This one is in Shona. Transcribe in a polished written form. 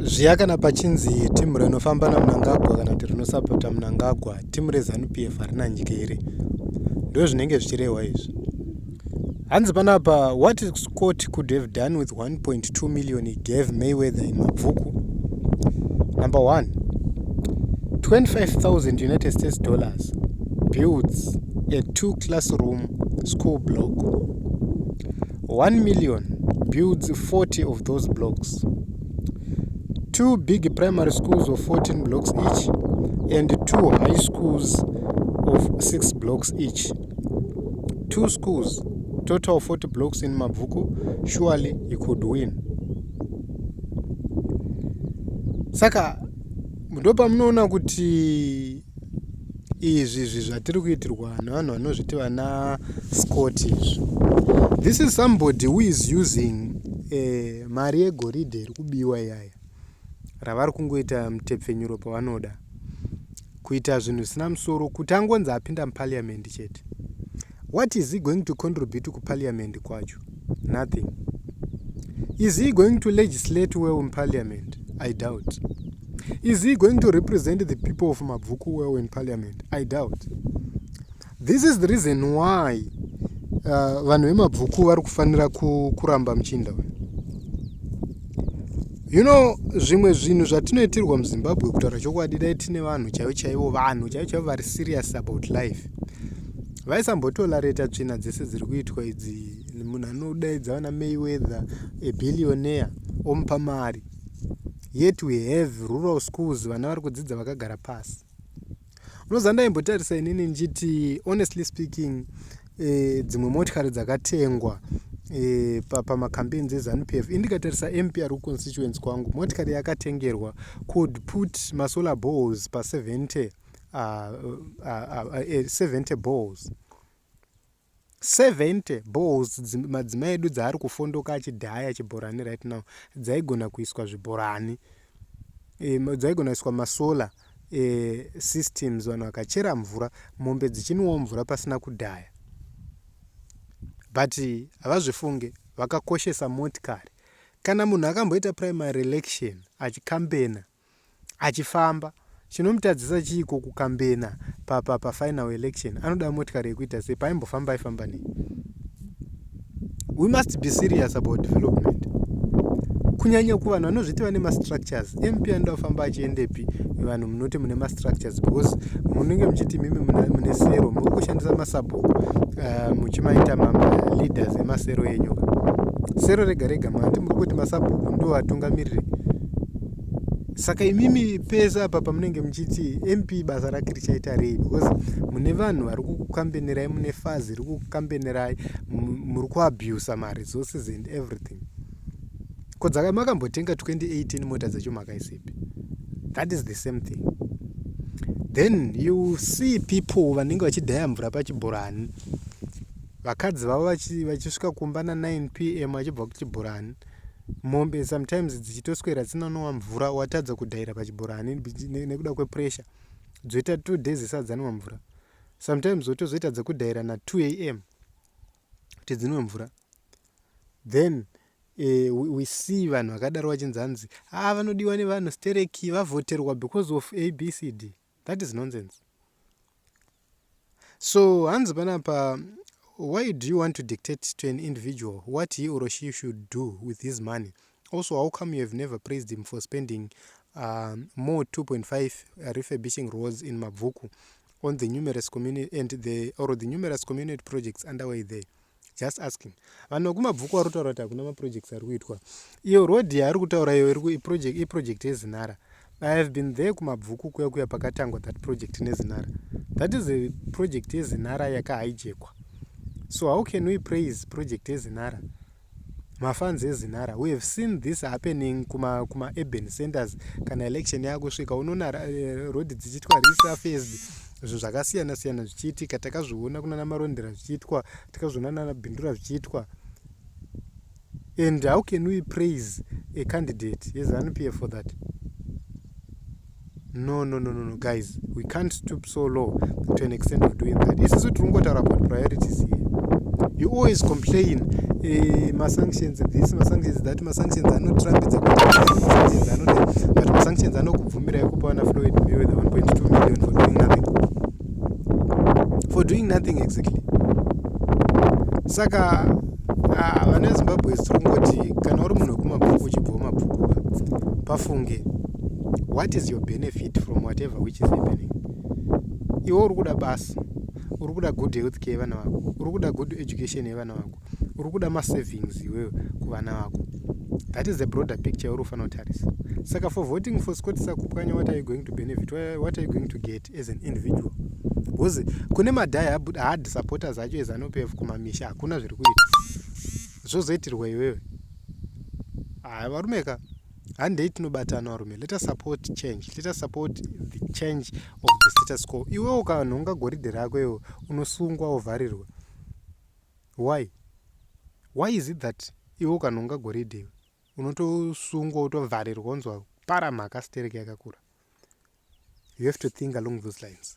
Zviya kana pachinzi timu rinofamba naMnangagwa kana kuti rinosapota Mnangagwa, timu reZANU-PF harina nyika here, ndo zvinenge zvichirehwa izvi. Hanzi panapa, what Scott could have done with 1.2 million he gave Mayweather in Mabvuku. Number one, 25,000 United States dollars builds a 2-classroom school block. 1 million builds 40 of those blocks. 2 big primary schools of 14 blocks each, and 2 high schools of 6 blocks each. 2 schools, total 40 blocks in Mabvuku. Surely he could win. Saka ndopa munoona kuti izvi zvatiri kuitirwa nevanhu vanozviti vana Scott izvi. This is somebody who is using mari yegoridhe iri kubiwa iyaya ravari kungoita mutepfenyuro pavanoda kuita zvinhu zvisina musoro kuti angonzi apinda muparliament chete. What is he going to contribute kuparliament kwacho? Nothing. Is he going to legislate well in parliament? I doubt. Is he going to represent the people of Mabvuku well in parliament? I doubt. This is the reason why vanhu veMabvuku vari kufanira kuramba muchinda. You know, zvimwe zvinhu zvatinoitirwa muZimbabwe kutaura chokwadi dai tine vanhu chaivo vari serious about life. Vaisambotolareta tsvina dzese dziri kuitwa idzi, munhu anodaidza vana Mayweather, a billionaire, omupa mari. Yet we have rural schools, vana vari kudzidza vakagara pasi. Unoziva ndaimbotarisa inini ndichiti, honestly speaking, dzimwe motikari dzakatengwa pamacampaigns eZANU-PF. Indikatarisa MP ari kuconstituency kwangu, motikari yakatengerwa could put masolar balls pa 70 balls. 70 balls madzimai edu dzaari kufondoka achidhaya chibhorani right now dzaigona kuiswa zvibhorani, dzaigona kuiswa masolar systems, vanhu vakachera mvura, mombe dzichinwawo mvura pasina kudhaya. But havazvifunge, vakakoshesa motikari. Kana munhu akamboita primary election achikambena achifamba, chinomutadzisa chiiko kukambena pa final election, anoda motikari yekuita sei, paimbofamba aifamba nei. We must be serious about development. Kunyanya kuvanhu vanozviti vane mastructures. MP anoda kufamba achiendepi vanhu munoti mune mastructures, because munenge muchiti mimi mune sero, muri kushandisa masabhuku muchimaita leaders emasero enyu. Sero rega rega mati muri kuti masabhuku ndo vatungamiriri. Saka imimi pesa apa pamunenge muchiti MP basa rake richaita rei, because mune vanhu vari kukambenerai, mune fazi riri kukambenerai, muri kuabuse maresources and everything. Kodzaka makambotenga 2018 mota dzacho makaisepi. That is the same thing. Then you see people vanenge vachidhaya mvura pachibhorani, vakadzi vavo vachisvika kumbana 9 PM vachibva kuchibhorani, mombe sometimes dzichitoswera dzinonwa mvura, watadza kudhaira pachibhorani nekuda kwepressure, dzoita 2 days isadzanwa mvura. Sometimes wotozoita dzekudhaira na 2 AM kuti dzinwe mvura. Then we see vanhu vakadaro vachinzanzi vanodiwa nevanhu stereki vavhoterwa because of ABCD. That is nonsense. So hanzi panapa, why do you want to dictate to an individual what he or she should do with his money? Also, how come you have never praised him for spending more 2.5 refurbishing roads in Mabvuku on the numerous community and the numerous community projects underway there? Just asking. Vanhu kumabvuku vari kutaura kuti hakuna maprojects ari kuitwa. Iyo road yaari kutaura iyo iproject yeZinara. I have been there kumabvuku kuya pakatangwa that project neZinara. That is a project yeZinara yakahijackwa. So how can we praise project yeZinara? Mafans eZinara. We have seen this happening kuma urban centers. Kana election yakusvika unoona road dzichitwa resurfaced, zvinhu zvakasiyana siyana zvichiitika. Takazviona kuna namarondera zvichiitwa, takazviona nanabhindura zvichiitwa. And how can we praise a candidate yeZANU-PF for that? No, guys, we can't stoop so low to an extent of doing that. This is what we talk about priorities here. You always complain, my sanctions this, my sanctions that, my sanctions are not trumpets, sanctions are not. nothing exactly. Saka vana vezimbabwe tirongoti kana uri munhu wekumabvuku uchibvawo mabvuku pafunge, what is your benefit from whatever which is happening? Iwe uri kuda basa, uri kuda good health care yevana vako, uri kuda good education yevana vako, uri kuda masavings iwewe kuvana vako. That is the broader picture yauri ufanira kutarisa. Saka for voting for Scott Sakupkanya, what are you going to benefit? What are you going to get as an individual? Because kune madhaya hard supporters acho ezanopf kumamisha hakuna zviri kuita zvozoitirwa iwewe. Varumeka handei tinobatana varume, let us support change, let us support the change of the status quo. Iwewe ukanhonga goridhe rako iwe unosungwa ovharirwa. Why is it that iwe ukanhonga goridhe unotosungwa utovharirwa unzwa paramhaka stereki yakakura? You have to think along those lines.